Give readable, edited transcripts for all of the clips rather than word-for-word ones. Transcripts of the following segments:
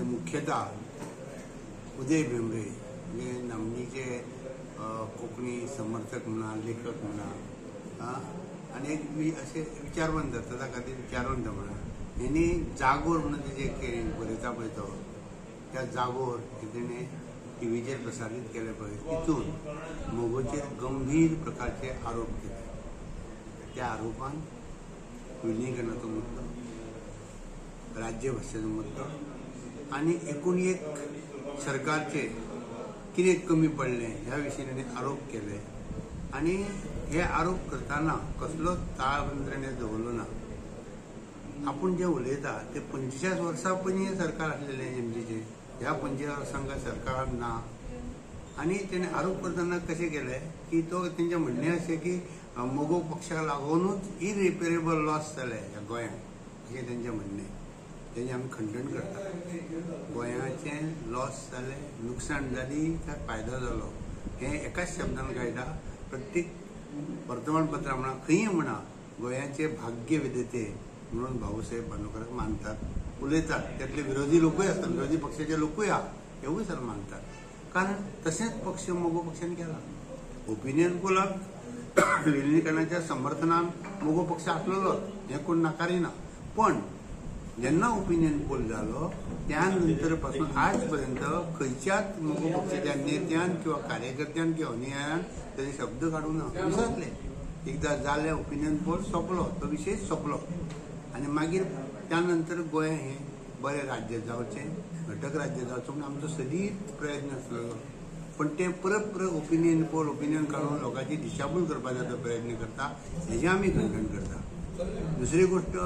मुख्यतः उदय भेंब्रे जे नामनीचे कोंकणी समर्थक म्हणा, लेखक म्हणा आणि एक असे विचारवंत ताच्या खातीर विचारवंत म्हणा, हेणी जागोर म्हणून तेजे बरयता पळय तो, त्या जागोर तेणें टीव्हीचेर प्रसारीत केले पळय, तितून मोगोचेर गंभीर प्रकारचे आरोप केले. त्या आरोपान विलिनीकरणाचो मुद्दो, राज्यभाशेचो मुद्दो आणि एकूण एक सरकारचे कितें कमी पडले ह्या विशीं ताणें आरोप केले. आणि हे आरोप करतना कसलोच ताळमेळ दवरलो ना. आपूण जे उलयता ते 45 वर्सां पयलीं सरकार आसलेलें एमजीचें, ह्या 45 वर्सांक सरकार ना. आणि तेणें आरोप करतना कशें केले की तो तेंचें म्हणणें अशें की मोगो पक्षाक लागूनच इरिपेरेबल लॉस जाले ह्या गोंयांत, अशें तेंचें म्हणणें. तेजें आमी खंडन करता. गोंयाचें लॉस जालें, लुकसाण जाली काय फायदो जालो हें एकाच शब्दान कळटा. प्रत्येक वर्तमानपत्रां म्हणा, खंयी म्हणा, गोंयाचे भाग्य विधेते म्हणून भाऊसाहेब बांदोडकराक मानतात, उलयतात. त्यातले विरोधी लोकूय आसतात, विरोधी पक्षाचे लोकूय आहा, हेवूय सर मानतात. कारण तशेंच पक्ष मोगो पक्षान केला. ओपिनियन पोलाक विलिनीकरणाच्या समर्थनान मोगो पक्ष आसलेलो हें कोण नाकारिना. पण जेन्ना ओपिनियन पोल जालो त्या नंतर पासून आज पर्यंत खंयच्याच मोगो पक्षाच्या नेत्यान किंवा कार्यकर्त्यान किंवा अनुयायान तेजे शब्द काडूं ना. विसरले. एकदां जालें ओपिनियन पोल, सोंपलो तो विशय, सोंपलो. आनी मागीर त्या नंतर गोंय हें बरें राज्य जावचें, घटक राज्य जावचें म्हणून आमचो सदीत प्रयत्न आसलेलो. पण ते परत ओपिनियन पोल, ओपिनियन काडून लोकांची दिशाभूल करपाचो प्रयत्न करता, हेजें आमी खंडन करता. दुसरी गोष्ट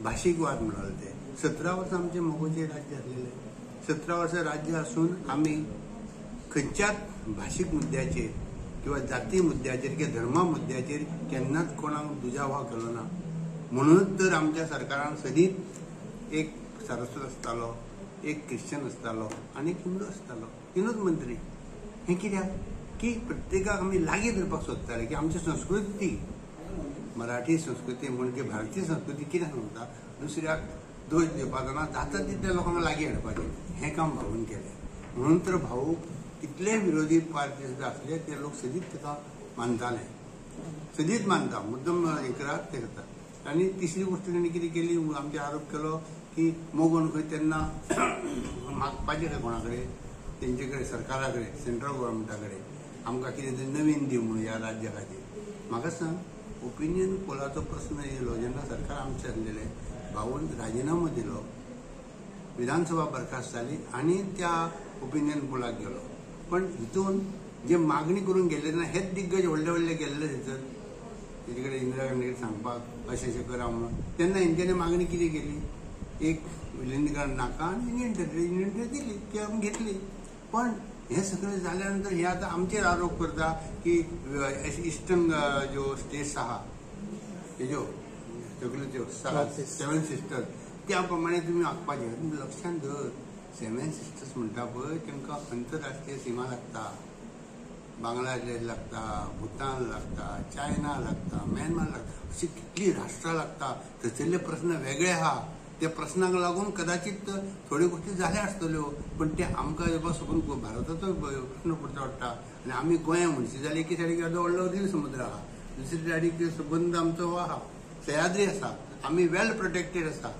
भाशीक वाद म्हणाले ते. 17 वर्सां आमचें मोगोचें राज्य आसलेलें. 17 वर्सां राज्य आसून आमी खंयच्याच भाशीक मुद्द्याचेर किंवा जाती मुद्द्याचेर किंवा धर्मा मुद्द्याचेर केन्नाच कोणाक दुजाभाव केलो ना. म्हणूनच तर आमच्या सरकारान सदीत एक सारस्वत आसतालो, एक क्रिश्चन आसतालो आनी एक हिंदू आसतालो, तिनूच मंत्री. हें कित्याक की प्रत्येकाक आमी लागीं धरपाक सोदताले की आमची संस्कृती, मराठी संस्कृती म्हणजे भारतीय संस्कृती कितें सांगता, दुसऱ्याक दोश दिवपाक जायना, जाता तितल्या लोकांक लागीं हाडपाचें, हें काम भाऊन केलें. म्हणून तर भाऊ कितले विरोधी पार्टी सुद्दां आसले ते लोक सदीत ताका मानताले, सदीत मानता, मुद्दम हें करात ते करतात. आनी तिसरी गोश्ट तेणी कितें केली, आमचे आरोप केलो की मोगोन खंय तेन्ना मागपाचें खंय कोणा कडेन, तेंचे कडेन सरकारा कडेन, सेंट्रल गव्हर्मेंटा कडेन आमकां कितें तरी नवीन दी म्हणून ह्या राज्या खातीर. म्हाका सांग, ओपिनियन पोलाचो प्रश्न येयलो जेन्ना सरकार आमचें आसलेलें, भाऊन राजिनामो दिलो, विधानसभा बरखास्त जाली आनी त्या ओपिनियन पोलाक गेलो. पण हितून जे मागणी करून गेल्ले ना हेच दिग्गज व्हडले व्हडले गेल्ले थंयसर, तेजे कडेन इंदिरा गांधी सांगपाक अशें अशें करा म्हणून. तेन्ना हेंच्यांनी मागणी कितें केली, एक विलिनीकरण नाका आनी इंडियन टेरिटरी दिली, ती आमी घेतली. पण हे सगळें जाल्या नंतर हे आतां आमचेर आरोप करता की इस्टर्न ज्यो स्टेट्स आहा हेज्यो सगळ्यो त्यो 7 सिस्टर्स त्या प्रमाणे तुमी आखपाचें. तुमी लक्षांत धर, 7 सिस्टर्स म्हणटा पळय तेंकां आंतरराष्ट्रीय सीमा लागता, बांगलादेश लागता, भूतान लागता, चायना लागता, म्यानमार लागता, अशी कितली राष्ट्रां लागता. थंयसरले प्रश्न वेगळे आहा. त्या प्रश्नाक लागून कदाचित थोड्यो गोश्टी जाल्या आसतल्यो, पण ते आमकां सोडून भारताचो प्रश्न पडटा वाडटा. आनी आमी गोंया म्हणशी जाल्यार एके सायडीक येदो व्हडलो अरबी समुद्र आहा, दुसरे सायडीक संबंद आमचो हो आहा, सह्याद्री आसा, आमी वेल प्रोटेक्टेड आसा.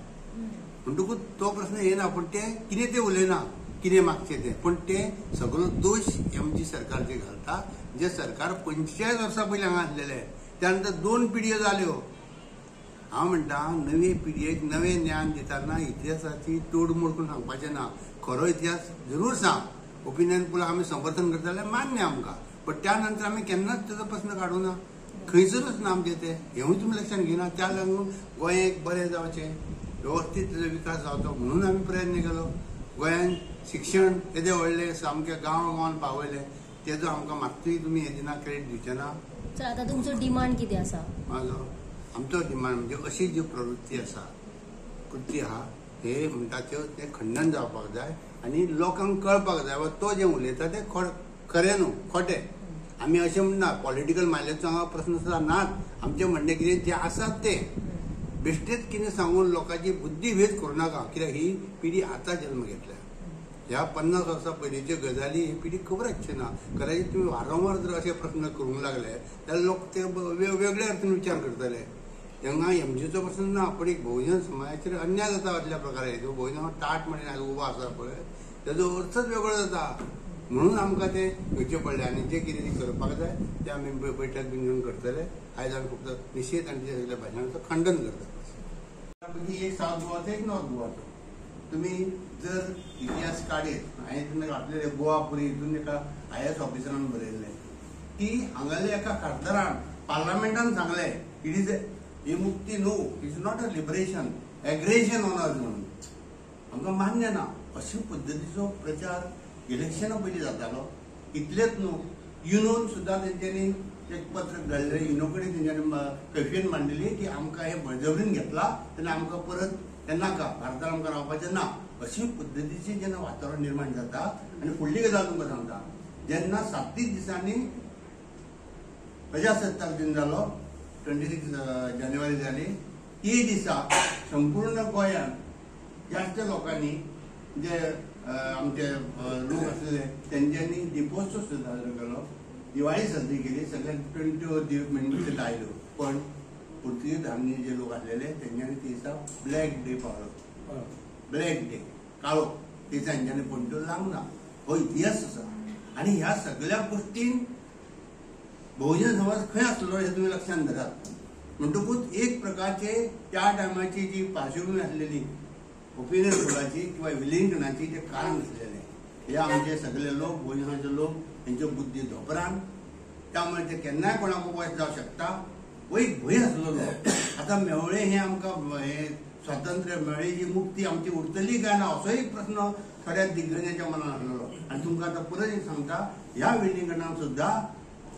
म्हणटकूच तो प्रश्न येना. पण ते कितें ते उलयना कितें मागचें तें, पण ते सगळो दोश एमजी सरकारचेर घालता, जे सरकार 45 वर्सां पयलीं हांगा आसलेले. त्या नंतर 2 पिढयो जाल्यो. हांव म्हणटा नवे पिढयेक नवें ज्ञान दितना इतिहासाची तोडमोड करून सांगपाचें ना. खरो इतिहास जरूर सांग. ओपिनियन पोलाक आमी समर्थन करता जाल्यार मान्य आमकां, पण त्या नंतर आमी केन्नाच तेजो प्रश्न काडूं ना, खंयसरूच ना आमचें तें. हेवूय तुमी लक्षांत घेयना. त्या लागून गोंयेक बरें जावचें, वेवस्थीत तेजो विकास जावचो म्हणून आमी प्रयत्न केलो. गोंयांत शिक्षण येदे व्हडलें सामकें गांवांत पावयलें, तेजो आमकां मात्तूय तुमी हे दिना, क्रेडीट दिवचे ना. सर आतां तुमचो डिमांड कितें आसा? म्हाजो आमचो डिमांड म्हणजे अशी ज्यो प्रवृत्ती आसा, कृती आहा, हे म्हणटा त्यो ते खंडन जावपाक जाय आनी लोकांक कळपाक जाय वा तो जें उलयता तें खरें न्हू, खोटें. आमी अशें म्हणना पॉलिटिकल मायलेजचो हांगा प्रश्न सुद्दां नात. आमचें म्हणणें कितें जें आसात तें बेश्टेच कितें सांगून लोकांची बुद्धी भेद करूं नाका, कित्याक ही पिढी आतां जल्म घेतल्या. ह्या 50 वर्सां पयलींच्यो गजाली ही पिढी खबर आसची ना. कदाचित तुम्ही वारंवार जर असे प्रश्न करूंक लागले जाल्यार लोक ते वेगवेगळ्या अर्थान विचार करतले. तेन्ना एमजीचो प्रश्न ना, पण एक बहुजन समाजाचेर अन्याय जाता असल्या प्रकारे जो बहुजन टाट म्हणून उबो आसा पळय तेजो अर्थच वेगळो जाता. म्हणून आमकां ते घेवचें पडलें आनी जें कितें करपाक जाय तें आमी बैठक बीन घेवन करतले. आयज आमी फक्त निशेध आनी ते सगळ्या भाशणांचो खंडन करता. पैकी एक सावथ गोवाचो एक नॉर्थ गोवाचो. तुम्ही जर इतिहास काडीत हांवें तुमकां घातलेले गोवा पुरी हितून एका IAS ऑफिसरान बरयल्लें की हांगाले एका खासदारान पार्लमेंटान सांगलें इट इज ही मुक्ती no, it is not a liberation, aggression on us म्हणून. आमकां मान्य ना अशे पद्दतीचो प्रचार इलेक्शना पयलीं जातालो. इतलेंच न्हू, युनोन सुद्दां तेंच्यांनी एक पत्र धाडलें. युनो कडेन तेंच्यांनी कैफियत मांडलेली की आमकां हे बळजबरीन घेतला तेन्ना आमकां परत ते नाका, भारतान आमकां रावपाचें ना. अशी पद्दतीचें जेन्ना वातावरण निर्माण जाता. आनी फुडली गजाल तुमकां सांगता, जेन्ना 37 दिसांनी प्रजासत्ताक दिन जालो, 26 जानेवारी जाली, ती दिसा संपूर्ण गोंयांत जास्त लोकांनी जे आमचे लोक आसले तेंच्यांनी दिपोत्सव साजरो केलो, दिवाळी साजरी केली. सगळ्यांक 20 मिनिट लायल्यो. पण पुर्तुगीज धार्मी जे लोक आसलेले तेंच्यांनी ते दिसा ब्लॅक डे पाळलो. ब्लॅक डे, काळो दिसा तेंच्यांनी पंट्यो लावंक ना. हो इतिहास आसा. आनी ह्या सगळ्या गोष्टीन बहुजन समाज खंय आसलो हे तुमी लक्षांत धरात. म्हणटकूच एक प्रकारचे त्या टायमाची जी पार्श्वभूमी आसलेली ओपिनियन पोलाची किंवा विलीनीकरणाची जे कारण आसलेले हे आमचे सगळे लोक बहुजनाचे लोक हेंच्यो बुद्धी धोपरान त्यामुळे ते केन्नाय कोणाक वच जावं शकता. वैक भंय आसलेलो. आतां मेवळे हे आमकां हे स्वातंत्र्य मेळ्ळी जी मुक्ती आमची उरतली काय ना असो एक प्रश्न थोड्या दिग्गजांच्या मनात आसलेलो. आनी तुमकां आतां परत एक सांगता, ह्या विलीनीकरणाक सुद्दां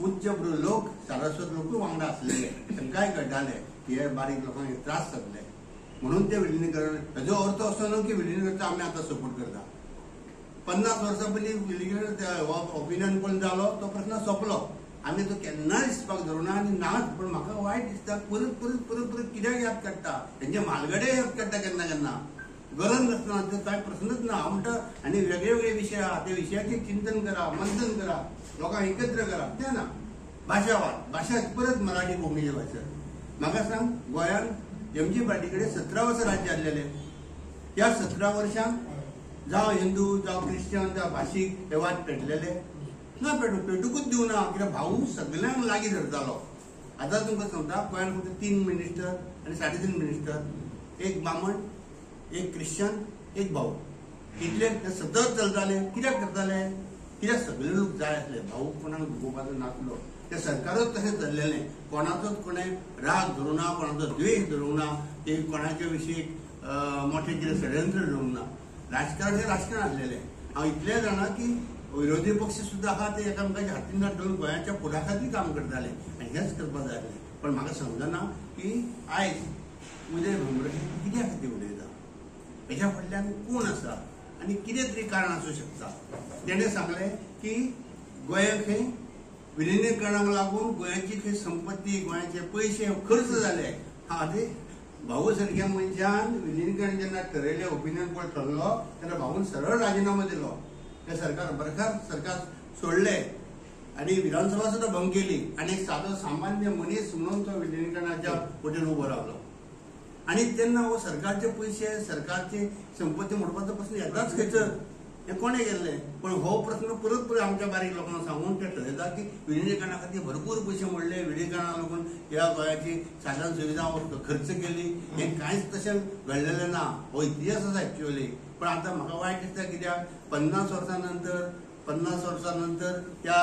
उच्चभ्रू लोक सारस्वत लोकूय वांगडा आसलेले. तांकांय कळटाले की हे बारीक लोकांक त्रास जातले म्हणून ते विलीनीकरण. हेजो अर्थ असो न्हू की विलीनीकरणाचो आमी आतां सपोर्ट करता. 50 वर्सां पयलीं विलीनीकरण ओपिनियन पोल जालो तो प्रश्न सोंपलो. आमी तो केन्नाय दिसपाक धरूना आनी नाच. पण म्हाका वायट दिसता परत परत परत परत कित्याक याद काडटा, तेंचे म्हालगडे याद काडटा केन्ना केन्ना. गरज नासतना तो कांय प्रश्नच ना. हांव म्हणटा आनी वेगळे वेगळे विशय आहा ते विशयाचेर चिंतन करा, मंथन करा, लोकांक एकत्र करा. तें ना. भाशावाद, भाशा परत मराठी कोंकणीचे भाशा. म्हाका सांग, गोंयांत एमजी पार्टी कडेन 17 वर्सां राज्य आसलेलें. त्या 17 वर्सांक जावं हिंदू जावं क्रिश्चन जावं भाशीक हे वाद पेटलेले ना. पेटूकूच दिवना. कित्याक भाऊ सगळ्यांक लागीं धरतालो. आतां तुमकां सांगता, गोंयांत फक्त 3 मिनिस्टर आनी 3.5 मिनिस्टर, एक बामण, एक क्रिश्चन, एक भाऊ. इतले सतत चलताले. कित्याक करताले? कित्याक सगळे लोक जाय आसले. भाऊ कोणाक दुखोवपाचो नासलो. ते सरकारूच तशें चल्लेलें. कोणाचोच कोणें राग धरूंक ना, कोणाचो द्वेश धरूंक ना, ते कोणाचे विशीं मोठे कितें षडयंत्र धरूंक ना. राजकारण हे राजकारण आसलेलें. हांव इतलें जाणा की विरोधी पक्ष सुद्धा आहा ते एकामेकाच्या हातीन धरून गोंयाच्या फुडा खातीर काम करताले आनी हेच करपाक जाय आसलें. पण म्हाका समजना की आयज उदय भोंगरे कित्या खातीर उलयता, हेच्या फाटल्यान कोण आसा आनी कितें तरी कारण आसूं शकता. तेणें सांगलें की गोंयाक खंय विलीनीकरणाक लागून गोंयाची खंय संपत्ती, गोंयाचे पयशे खर्च जाले. ते भाऊ सारक्या मनशान विलीनीकरण जेन्ना ठरयलें, ओपिनियन पोल ठरलो तेन्ना भाऊन सरळ राजिनामो दिलो. ते सरकार बरखार सरकार सोडले आनी विधानसभा सुद्दां भंग केली आनी एक सादो सामान्य मनीस म्हणून तो विलीनीकरणाच्या वटेन उबो रावलो. आनी तेन्ना हो सरकारचे पयशे, सरकारची संपत्ती मोडपाचो प्रश्न येताच खंयसर. हे कोणें केल्लें? पण हो प्रश्न परत परत आमच्या बारीक लोकांक सांगून ते ठरयता की विलीनीकरणा खातीर भरपूर पयशे मोडले, विलीनीकरणाक लागून ह्या गोंयाची साधन सुविधा खर्च केली. हे कांयच तशें घडलेलें ना. हो इतिहास आसा एक्च्युअली. पण आतां म्हाका वायट दिसता कित्याक 50 वर्सां नंतर त्या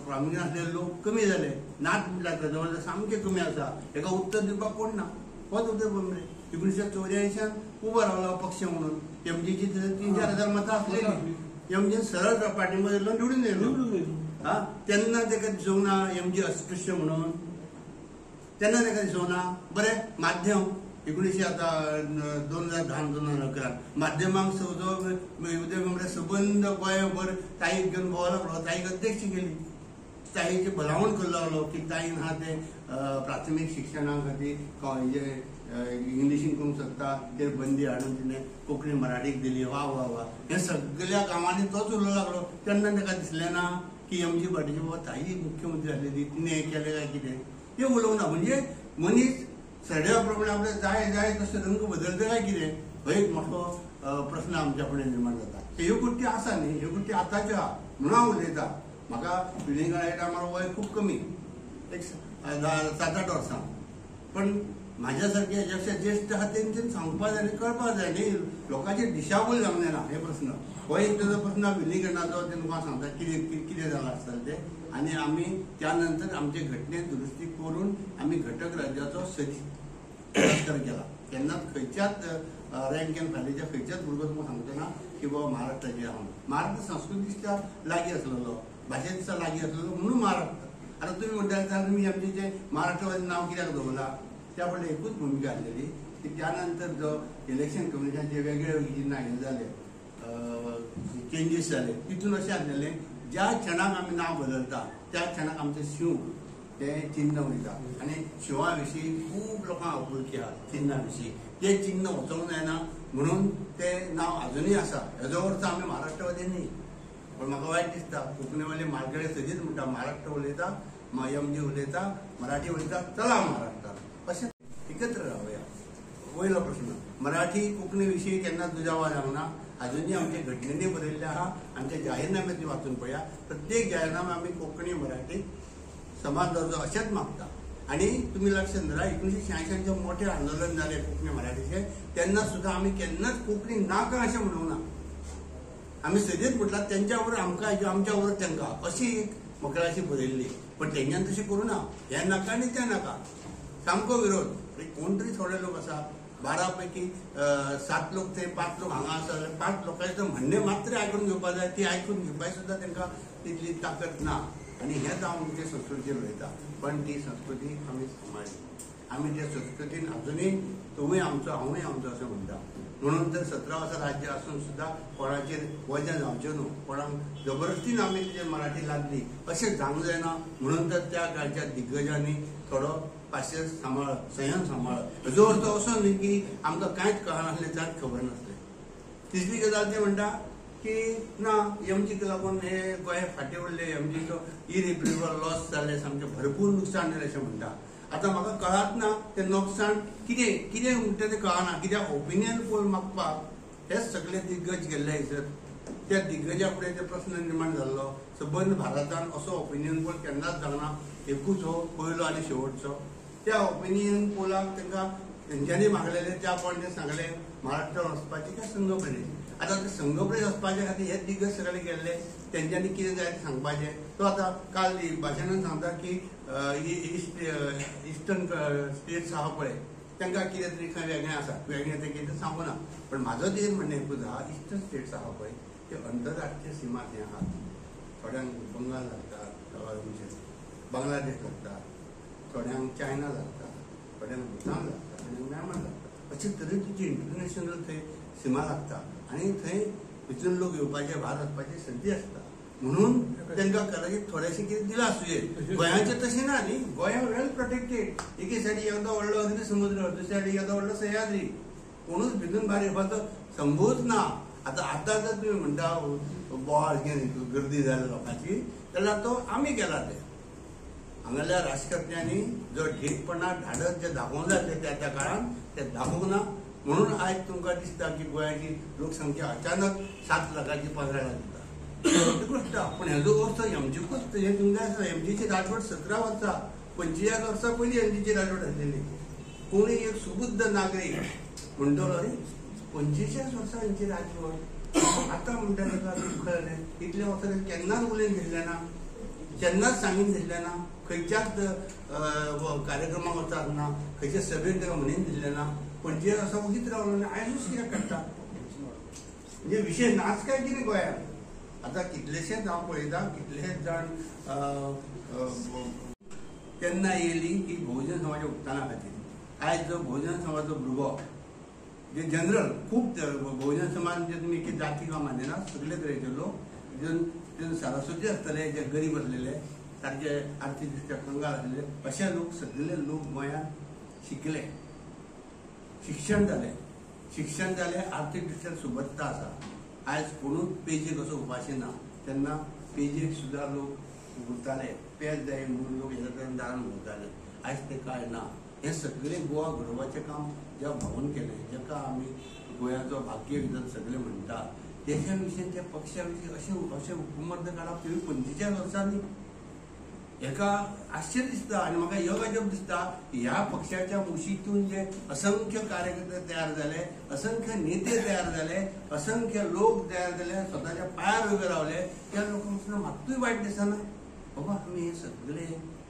प्रामुख्यान आसलेले लोक कमी जाले. नाच म्हटल्यार जवळ सामके कमी आसा. हेका उत्तर दिवपाक कोण ना. होच उदय भोंगरे 1984 उबो रावलो पक्ष म्हणून. एमजीची 3-4 हजार मतां आसलेली. एमजीन सरळ पार्टीमध्ये येयलो, निवडून येयलो. तेन्ना ताका दिसूंक ना एमजी अस्पृश्य म्हणून. तेन्ना ताका दिसूंक ना. बरें, माध्यम 2010-2011 माध्यमांक उदय भोंगरे सबंद गोंयभर ताईक घेवन भोंवो लागलो. ताईक अध्यक्ष केली. ताईचे भलावण करूं लागलो की ताईन आहा ते प्राथमीक शिक्षणा खातीर इंग्लिशीन करूंक शकता ते बंदी हाडून तिणें कोंकणी मराठीक दिली वा वा वा हे सगळ्या गांवांनी तोच उलोवंक लागलो तेन्ना ताका दिसलें ना की एमजी पाटील बाबा ताई मुख्यमंत्री जाल्ली तिणें हें केलें काय कितें तें उलोवना म्हणजे मनीस सड्या प्रमाणे आपले जाय जाय तसो रंग बदलता काय कितें हो एक मोठो प्रश्न आमच्या फुडें निर्माण जाता ह्यो गोश्टी आसा न्ही ह्यो गोश्टी आतांच्यो आहा म्हणून हांव उलयतां म्हाका वेलिंगडा टायमार वय खूब कमी एक 7-8 वर्सां पण म्हाज्या सारके जे ज्येश्ठ आहा तेंच्यान सांगपाक जाय आनी कळपाक जाय न्ही लोकांची दिशाभूल जावंक जायना हे प्रश्न हो एक ताजो प्रश्न वेलिंगडाचो ते तुमकां सांगता कितें जालां आसतलें तें आनी आमी त्या नंतर आमचे घटनेत दुरुस्ती करून आमी घटक राज्याचो तिरस्कार केला केन्नाच खंयच्याच रँकेन फाटीच्या खंयच्याच भुरगो तुमकां सांगतना की बाबा महाराष्ट्राची आहा महाराष्ट्र संस्कृतीच्या लागीं आसलेलो भाशेच्या लागीं आसलेलो म्हणून महाराष्ट्र आता तुम्ही म्हणटा मी आमचे जे महाराष्ट्रवादी नाव कित्याक दवरला त्या फाटल्यान एकूच भूमिका आसलेली की त्यानंतर जो इलेक्शन कमिशनाचे वेगळे जेन्ना हे जाले चेंजीस जाले तितून अशें आसलेलें ज्या क्षणाक आमी नांव बदलता त्या क्षणाक आमचें शिव तें चिन्ह वयता आनी शिवा विशीं खूब लोकांक आपुलकी आहा चिन्हा विशीं तें चिन्ह वचोंक जायना म्हणून तें नांव अजुनूय आसा हेजो अर्थ आमी महाराष्ट्रवादी न्ही पण म्हाका वायट दिसता कोंकणीवाले मार्केट सदीच म्हणटा महाराष्ट्र उलयता एमजी उलयता मराठी उलयता चला महाराष्ट्रात अशें एकत्र रावया वयलो प्रश्न मराठी कोंकणी विशीं केन्नाच दुजावा जावंक ना अजुनूय आमचे घटनेनी बरयल्ले आहा आमचे जाहीरनामे ती वाचून पळया प्रत्येक जाहीरनामे आमी कोंकणी मराठी समाज दर्जो अशेंच मागता आनी तुमी लक्षात धरा 1986 मोठे आंदोलन जालें कोंकणी मराठीचे तेन्ना सुद्दां आमी केन्नाच कोंकणी नाका अशें म्हणूंक ना आमी सदीच म्हटलां तेंच्या बरोबर आमकां आमच्या बरोबर तेंकां अशी एक मकळाशी बरयल्ली पण तेंच्यान तशें करूं ना हें नाका आनी तें नाका सामको विरोध कोण तरी थोडे लोक आसा 12 पैकी 7 लोक ते 5 लोक हांगा आसा जाल्यार 5 लोकांचे म्हणणे मात्र आयकून घेवपाक जाय ती आयकून घेवपाक सुद्दां तेंकां तितली ताकद ना आनी हेंच हांव म्हणजे संस्कृतीचेर उलयतां पण ती संस्कृती आमी सांबाळली आमी त्या संस्कृतीन अजुनूय तुवूय आमचो हांवूय आमचो अशें म्हणटा म्हणून तर 17 वर्सां राज्य आसून सुद्दां कोणाचेर वजें जावचें न्हू कोणाक जबरदस्तीन आमी तेजेर मराठी लादली अशें जावंक जायना म्हणून तर त्या काळच्या दिग्गजांनी थोडो पाशेंस सांबाळ संयम सांबाळ हेजो अर्थ असो न्ही की आमकां कांयच कळनासलें त्याच खबर नासलें तिसरी गजाल ते म्हणटा की ना एमजीक लागून हे गोंय फाटीं उरले एमजीचो इरिप्रेसिबल लॉस जाले सामकें भरपूर नुकसाण जालें अशें म्हणटा आतां म्हाका कळत ना तें नुकसाण कितें म्हणटा तें कळना कित्याक ओपिनियन पोल मागपाक हे सगळे दिग्गज गेल्ले हयसर त्या दिग्गजा फुडें ते प्रश्न निर्माण जाल्लो सबंद भारतान असो ओपिनियन पोल केन्नाच जावना एकूच हो पयलो आनी शेवटचो त्या ओपिनियन पोलाक तांकां तेंच्यांनी मागलेले त्या पॉयंटार सांगले महाराष्ट्रान वचपाचें काय संघ प्रदेश आतां ते संघ प्रदेश वचपाचे खातीर हे दिग्गज सगळे गेल्ले तेंच्यांनी कितें जाय तें सांगपाचें तो आतां काल भाशणान सांगता की इस्टर्न स्टेट्स आहा पळय तांकां कितें तरी खंय वेगळें आसा वेगळें तें कितें सांगूना पण म्हाजो तें म्हणणें एकूच आहा इस्टर्न स्टेट्स आहा पळय ते अंतरराष्ट्रीय सीमा ते आहात थोड्यांक बंगाल लागता बांगलादेश लागता थोड्यांक चायना लागता थोड्यांक भुतान लागता थोड्यांक म्यानमार लागता अशे तरेची इंटरनॅशनल थंय सीमा लागता आनी थंय भितून लोक येवपाचे भायर वचपाची संदी आसता म्हणून तांकां कदाचित थोडेशें कितें दिलां आसुंये गोंयाचें तशें ना न्ही गोंय वेल प्रोटेक्टेड एके सायडीक येदा व्हडलो अरबी समुद्र दुसऱ्या सायडीक येदा व्हडलो सह्याद्री कोणूच भितून भायर येवपाचो संभवच ना आतां जर तुमी म्हणटा बोवाळ गर्दी जाल्या लोकांची जाल्यार तो आमी केला ते हांगाल्या राजकारण्यांनी जो ढीकपणा धाडस जे दाखोवंक जाय त्या काळान ते दाखोवंक ना म्हणून आयज तुमकां दिसता की गोंयाची लोकसंख्या अचानक 7 लाखाची 15 लाख जाता ही गोश्ट पूण हेजो अर्थ एमजीकूच हे तुमकां आसा एमजीची राजवट 17 वर्सां 25 वर्सां पयलीं एमजीची राजवट आसलेली कोणी एक सुबुद्ध नागरीक म्हणटलो अरे 25 वर्सां हेंची राजवट आतां म्हणटा ताका कळ्ळें इतल्या वर्सां केन्नाच उलयन दिल्लें ना केन्नाच सांगून दिल्लें ना खंयच्याच कार्यक्रमाक वचात ना खंयच्या सभेक ताका म्हणून दिल्लें ना 25 वर्सां उगीच रावलो आनी आयजूच कित्याक काडटा म्हणजे विशय नाच काय कितें गोंयांत आतां कितलेशेच हांव पळयतां कितलेशेच जाण तेन्ना येयली की बहुजन समाज उत्थाना खातीर आयज जो बहुजन समाजाचो भुरगो जे जनरल खूब बहुजन समाज जे तुमी एक जाती काय मानना सगळे तरेचे लोक जे सरस्वती आसतले जे गरीब आसलेले तांचे आर्थीक दृश्ट्या कंगाल आसलेले अशे लोक सगळे लोक गोंयांत शिकले शिक्षण जालें आर्थीक दृश्ट्या सुबत्ता आसा. आयज कोणूच पेजेक असो उपाशी ना. तेन्ना पेजेक सुद्दां लोक उरताले, पेज जाय म्हणून लोक ह्या दारान उरताले. आयज ते कांय ना. हें सगळें गोवा घडोवपाचें काम ज्या भावान केलें, जाका आमी गोंयाचो भाग्य विधान सगळे म्हणटा, देशा विशीं त्या पक्षा विशीं अशें हुकूमत काडप 45 वर्सांनी हेका आश्चर्य दिसता. आनी म्हाका ह्यो गजब दिसता ह्या पक्षाच्या मुशीतून जे असंख्य कार्यकर्ते तयार जाले, असंख्य नेते तयार जाले, असंख्य लोक तयार जाले, स्वताच्या पांयार उबे रावले. त्या लोकांक मात्तूय वायट दिसना. बाबा आमी हे सगळे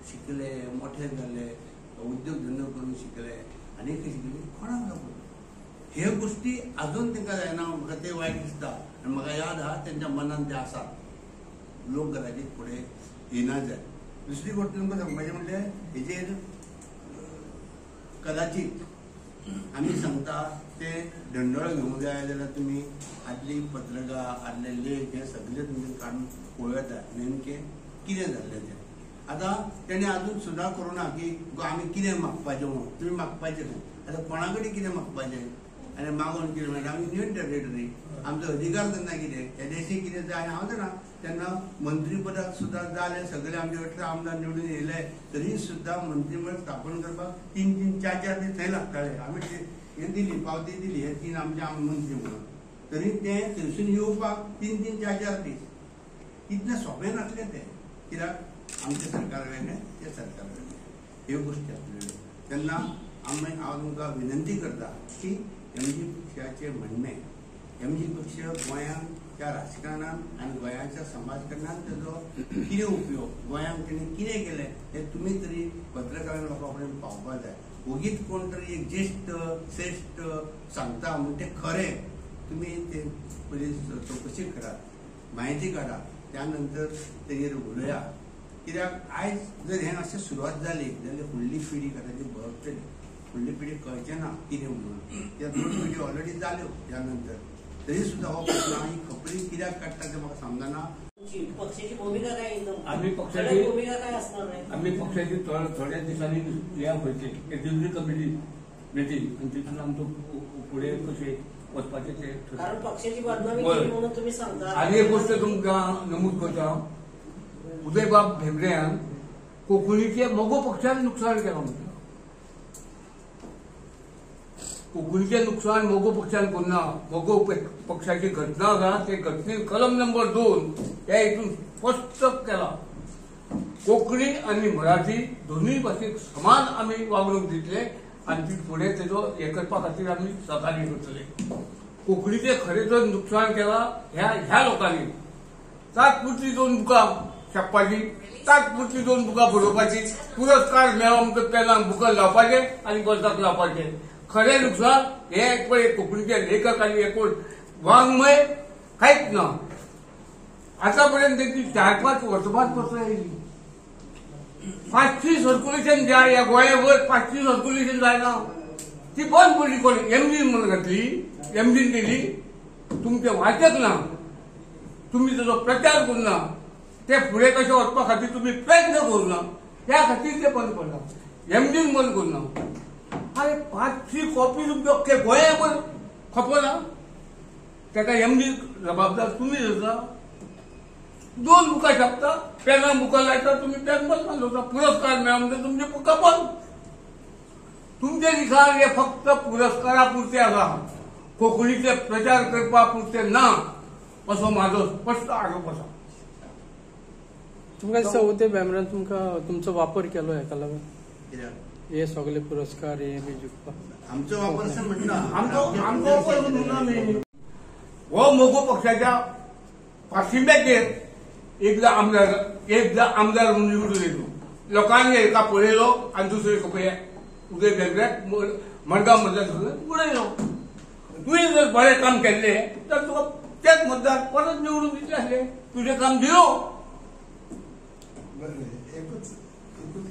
शिकले, मोठे जाले, उद्योग धंदो करून शिकले, आनी शिकले कोणाक लागून हे गोष्टी अजून तांकां जायना. म्हाका ते वायट दिसता. आनी म्हाका याद आहा तेंच्या मनान ते आसा लोक कदाचित फुडें येना जाय. दुसरी गोष्ट तुमकां सांगपाचें म्हणजे हेजेर कदाचित आमी सांगता ते दंडोळ घेवंक जाय जाल्यार तुमी आदली पत्रका, आदले लेख हे सगळे तुमी काडून पळयता नेमकें कितें जाल्लें तें. आतां तेणें आजून सुद्दां करूं ना की आमी कितें मागपाचें म्हणून. तुमी मागपाचें न्हू. आतां कोणा कडेन कितें मागपाचें आनी मागून कितें म्हणटा आमी युनियन टेरिटरी, आमचो अधिकार तेन्ना कितें, ह्या देशीक कितें जाय. हांव जाणा तेन्ना मंत्रीपदाक सुद्दां जालें, सगळे आमचे 18 आमदार निवडून येयले, तरी सुद्दां मंत्रीमंडळ स्थापन करपाक 3-3, 4-4 दीस थंय लागताले. आमी हें दिली, पावती दिली, हे 3 आमचे मंत्री म्हणून, तरी ते थंयसून येवपाक 3-3, 4-4 दीस. इतलें सोंपें नासलें तें. कित्याक आमचें सरकार वेगळें, तें सरकार वेगळें, ह्यो गोश्टी आसलेल्यो. तेन्ना हांव तुमकां विनंती करता की एमजी पक्षाचें म्हणणें, एमजी पक्ष गोंयांच्या राजकारणांत आनी गोंयाच्या समाजकारणांत तेजो कितें उपयोग, गोंयांक तेणी कितें केलें हें तुमी तरी पत्रकार लोकां पर्यंत पावपाक जाय. ओगीच कोण तरी एक ज्येश्ठ श्रेश्ठ सांगता म्हणून तें खरें तुमी तें पयलीं चवकशी करात, म्हायती काडात, त्या नंतर तेजेर उलया. कित्याक आयज जर हें अशें सुरवात जाली जाल्यार फुडली पिढी कदाचित भरतली. फुडली पिढी कळचें ना कितें म्हणून. त्या 2 पिढी ऑलरेडी जाल्यो त्या नंतर. तरी सुद्दां हो प्रश्न ही खबरी कित्याक काडटा तें म्हाका समजना. पक्षाची भूमिका काय, आम्ही पक्षाची भूमिका काय असणार आहे. आम्ही पक्षाची थोड्या दिवसांनी या व्हायची एक्झिक्युटिव्ह कमिटी मिटींग आणि तिथून आमचं पुढे कसे वचपाचे ते कारण पक्षाची बदनामी केली म्हणून तुम्ही सांगता. आनी एक गोष्ट तुमकां नमूद करता, उदयबाब भेंब्रेन कोंकणीचे मोगो पक्षान नुकसान केलां म्हणटा. कोंकणीचें नुकसान मोगो पक्षान करना. मोगो पक्षाची घटना आसा ते घटनेन कलम नंबर 2 ह्या हितून स्पश्ट केला. कोंकणी आनी मराठी दोनूय भाशेक समान आमी वागणूक दितले आनी ती फुडें तेजो हे करपा खातीर आमी सहकार्य करतले. कोंकणीचें खरें जर नुकसान केलां ह्या लोकांनी तात्पुरती 2 बुकां छापपाची, तात्पुरती 2 बुकां बरोवपाची, पुरस्कार मेळो म्हणटच पेनांक बुकां लावपाचे आनी गोंजाक लावपाचे. खरें नुकसान हे पळय कोंकणीचे लेखक आनी एकूण वाङ्मय कांयच ना. आतां पर्यंत ती 4-5 वर्तमानपत्रां येयली. 500 सर्क्युलेशन जाय ह्या गोंयाभर, 500 सर्क्युलेशन जायना. ती बंद पडली. कोण एमडीन म्हणून घातली, एमडीन दिली. तुमचे वाचक ना, तुम्ही ताजो प्रचार करना, ते फुडें कशें वचपा खातीर तुमी प्रयत्न करना, त्या खातीर ते बंद पडला. एमडीन बंद करना. अरे 500 कॉपी तुमचे अख्खे गोंयाभर खपना, ताका एमडी जबाबदार तुमी धरता. 2 बुकां छापता, पेनां बुकां लायता, तुमी पेन बंद घालता. पुरस्कार मेळो म्हणजे तुमचे बुकां बंद. तुमचे लिखाण हे फक्त पुरस्कारा पुरते आसा, कोंकणीचे प्रचार करपा पुरते ना, असो म्हाजो स्पश्ट आरोप आसा. तुमकां दिसता उदय भेंब्रेन तुमचो वापर केलो हेका लागून हे सगळे पुरस्कार हे बी जिखपाक? आमचो वापर असं म्हणटा, आमचो वापर म्हणून आमी हो मोगो पक्षाच्या पाठिंब्याचेर एकदा आमदार म्हणून निवडून येतो. लोकांनी एका पळयलो आनी दुसरे पळय उदय भेंब्रेक मडगांव मतदारसंघात उडयलो. तुवें जर बरें काम केल्लें तर तुका तेच मतदार परत निवडून दितले आसले. तुजें काम दिलो. एकूच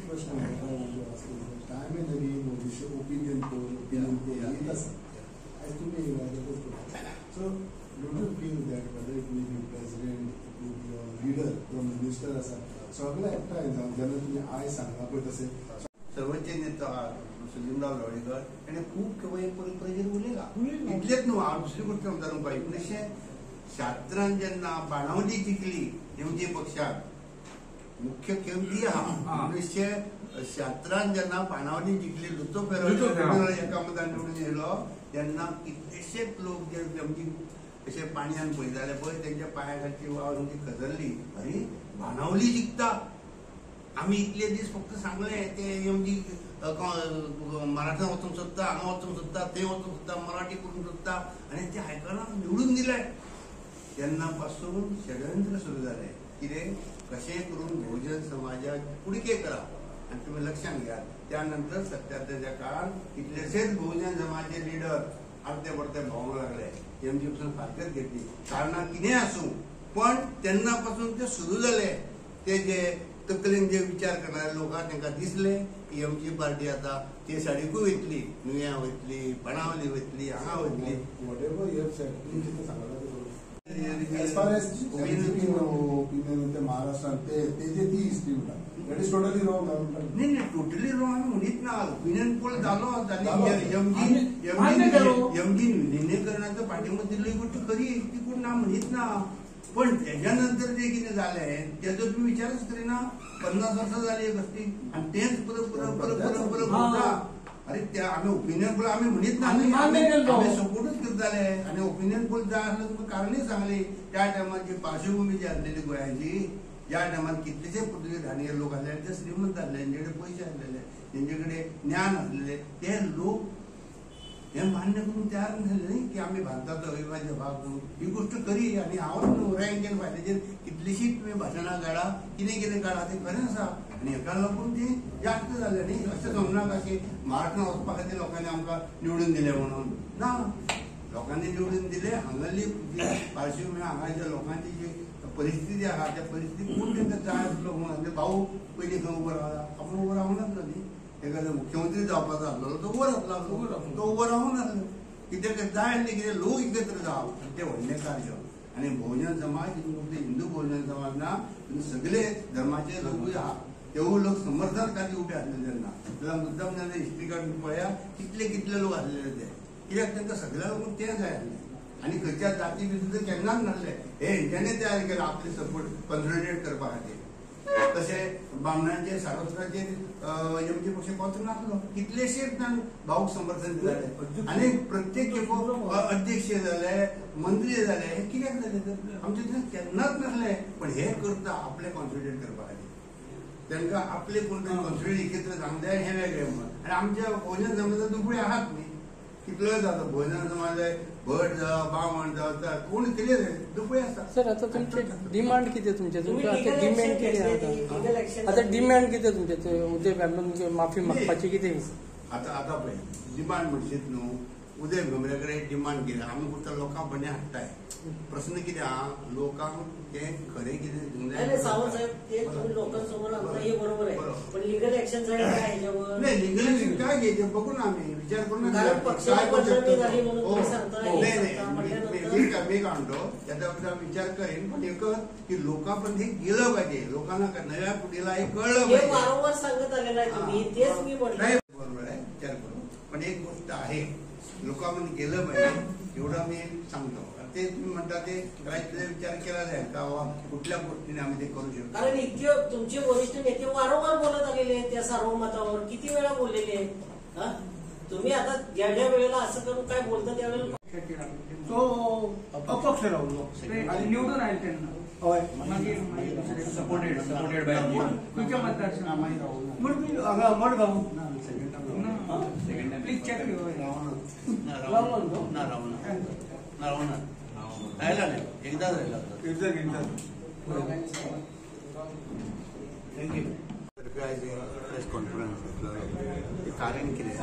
प्रश्न टायम जरी मोदीचे ओपिनियन येत आसा. आयज तुमी so don't you feel that whether it may be president, it may be leader किंवा मिनिस्टर आसा, सगळे एकठांय जावन जेन्ना तुमी आयज सांगला पळय तशें सर्वोच्च नेता सुजिमराव लवळेकर ताणें खूब केवळ परंपरेचेर उलयला. इतलेंच न्हू, हांव दुसरी गोश्ट म्हणटा तुमकां. 1976 जेन्ना बाणावली जिखली एमजी पक्षाक मुख्य केंद्रीय आहा. 1976 जेन्ना बाणावली जिखली, लुतो फेरो एका मतान निवडून येयलो तेन्ना कितलेशेच लोक जे एमजी अशे पाणयान पळयताले पळय तेंच्या पांया खालची वाव खतरली. अरे बाणावली जिखता, आमी इतले दीस फक्त सांगलें ते एमजी मराठान वचूंक सोदता, हांगा वचूंक सोदता, थंय वचूंक सोदता, मराठी करूंक सोदता, आनी ते आयकना निवडून दिले. तेन्ना पासून षडयंत्र सुरू जालें. कितें कशें करून बहुजन समाजाक कुडके करप. आनी तुमी लक्षांत घेयात, त्या नंतर 77च्या काळान कितलेशेच बहुजन समाजाचे लिडर अर्दे परते भोंवंक लागले. एमजी पासून फारकत घेतली. कारणां कितेंय आसूं, पण तेन्ना पासून ते सुरू जाले. ते जे तकलेन जे विचार करणारे लोक आहा तांकां दिसले की एमजी पार्टी आता ते सायडीकूय वयतली, नुया वयतली, बाणावली वयतली, हांगा वयतली. As far as opinion महाराष्ट्रात ते ती हिस्ट्री उरता. That is totally wrong. नाही टोटली रॉंग आमी म्हणीत ना. ओपिनियन पोल जालो एमजी विलिनीकरणाचो पाठिंबो दिल्ली गोष्ट खरी, ती कोण ना म्हणीत ना. पण त्याच्यानंतर जे कितें जालें त्याचो तुम्ही विचारच करिना. 50 वर्सां जाली गोष्टी आनी तेच परत करता. अरे त्या आमी ओपिनियन पोल आमी म्हणीत ना, आमी सपोर्टच करताले. आनी ओपिनियन पोल जाय आसले तुमकां कारणे सांगली. त्या टायमार जी पार्श्वभूमी जी आसलेली गोंयाची, ज्या टायमार कितलेशे पुर्तुगीज हांणी लोक आसले, ते श्रीमंत आसले, तेंचे कडेन पयशे आसलेले, तेंचे कडेन ज्ञान आसलेले, ते लोक हे मान्य करून तयार नासले न्ही की आमी भारताचो अविभाज्य भाग करून. ही गोष्ट खरी. आनी हांव रँकेन फायद्याचेर कितलीशीच तुमी भाशणां काडा, कितें काडा, तें खरें आसा. आनी हेका लागून ती जास्त जालें न्ही. अशें समजनाका की महाराष्ट्रांत वचपा खातीर लोकांनी आमकां निवडून दिलें म्हणून ना. लोकांनी निवडून दिले. हांगाली पार्श्वभूमी, हांगाच्या लोकांची जी परिस्थिती आहा त्या परिस्थितीक कोण तांकां जाय आसलो म्हणून भाऊ पयलीं खंय उबो रावला, आपूण उबो रावंक नासलो न्ही. ताका जर मुख्यमंत्री जावपाचो आसलो तो उबो रावतलो, तो उबो रावंक नासलो. कित्याक जाय आसलें कितें लोक एकत्र जावप, तें व्हडलें कार्य. आनी बहुजन समाज हिंदू बहुजन समाज ना, सगळे धर्माचे लोकूय आहा, तेवूय लोक समर्थन खातीर उबे आसले तेन्ना. जाल्यार मुद्दाम जेन्ना हिस्ट्री काडून पळया कितले लोक आसलेले ते. कित्याक तांकां सगळ्या लोकांक तें जाय आसलें. आनी खंयच्या जाती भितर केन्नाच नासले. हे हेंच्यांनी तयार केला आपले सपोर्ट कॉन्सोलिडेट करपा खातीर. तशें बामणांचेर सारस्वताचेर एमजी पक्ष पावचूंक नासलो. कितलेशेच जाण भाऊक समर्थन दिताले. आनी प्रत्येक खेपो अध्यक्ष जाले, मंत्री जाले. हे कित्याक जाले तर आमचे थंय केन्नाच नासले. पण हे करता आपले कॉन्सोलिडेट करपा खातीर. तांकां आपले कोण तरी कॉन्सोलिडेट एकत्र जावंक जाय हें वेगळें म्हण. आनी आमच्या बहुजन समाजात दुपळे आहात न्ही. कितलोय जाता बहुजन समाज भट जावं, बामण जावं, कोण केले दुपळे आसता. सर आता तुमचे डिमांड कितें तुमचे आता डिमांड कितें आता डिमांड कितें तुमचे उदय भेंब्रे माफी मागपाची कितें आता पळय डिमांड म्हणशीत न्हू. उदय भेंब्रे कडेन डिमांड कितें आमी फक्त लोकांक बरें हाडटाय. प्रश्न कितें आहा लोकांक तें खरें कितें सावंत साहेब ते तुम्ही लोकांसमोर आणता हे बरोबर आहे. पण लिगल ऍक्शन झाली काय ह्याच्यावर? नाही लिगल ऍक्शन काय घ्यायचे बघून आम्ही विचार करून कारण पक्षाची बदनामी झाली म्हणून तुम्ही सांगताय. मी काय म्हणतो त्याच्याबद्दल विचार करेन. पण एकच की लोकांपर्यंत हे गेलं पाहिजे. लोकांना नव्या पिढीला हे कळलं पाहिजे. वारंवार सांगत आलेलं आहे तुम्ही, तेच मी म्हटलं. बरोबर आहे विचार करू. पण एक गोष्ट आहे लोकांमध्ये गेलं पाहिजे एवढं मी सांगतो. ते तुम्ही म्हणता ते काहीतरी विचार केला जाईल का कुठल्या गोष्टीने आम्ही ते करू शकतो. कारण इतके तुमचे वरिष्ठ नेते वारंवार बोलत आलेले आहेत त्या सार्वमतावर. किती वेळा बोललेले आहेत. तुम्ही आता ज्या ज्या वेळेला असं करून काय बोलता त्यावेळेला तो अपक्ष राहिलो आणि निवडून आले त्यांना. सपोर्टेड बाय तुमच्या मतदारसंघात मडगाव प्लीज चेक राहिला नाही एकदा राहिला प्रेस कॉन्फरन्स घेतलो. कारण कितें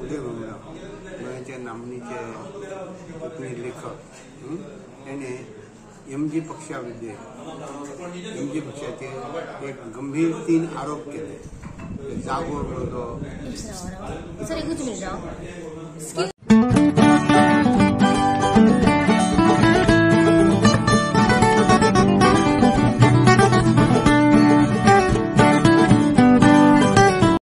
उदय भेंब्रे गोंयचे नामनेचे कोंकणी लेखक तेणे एमजी पक्षा विरुद्ध एमजी पक्षाचेर एक गंभीर 3 आरोप केले. जागो सर एकूच मिनिट